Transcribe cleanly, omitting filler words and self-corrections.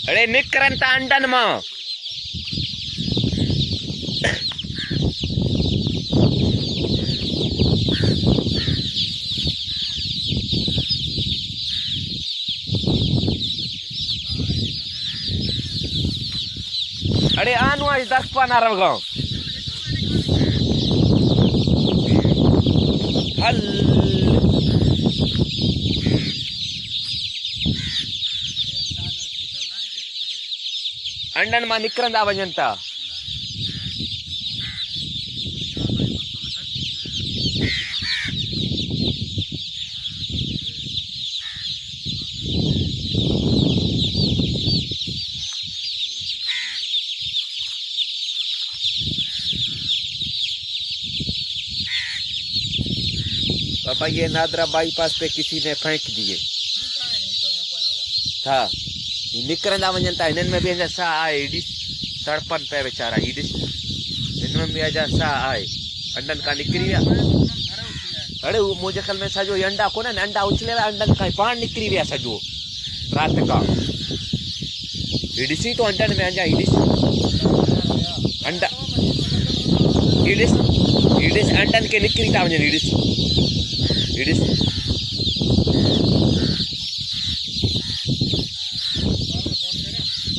अरे निकरन ता अंडन में अरे आनु आज 10 पाना रहो हल अंडन में निकरंदा वजनता पापा ये नादरा बाईपास पे किसी ने फेंक दिए था निकरंदा वजनता इनन में भी अजा सा आए इडिस तड़पन पे बेचारा इडिस इनमें भी अजा सा आए अंडन का निकरी गया अरे वो मुझे कल में सजो अंडा को ना अंडा उछले अंडन का पान निकरी गया सजो रात का इडिसी तो अंडन में अजा इडिस अंडा इडिस इडिस अंडन के निकरी था वजन इडिस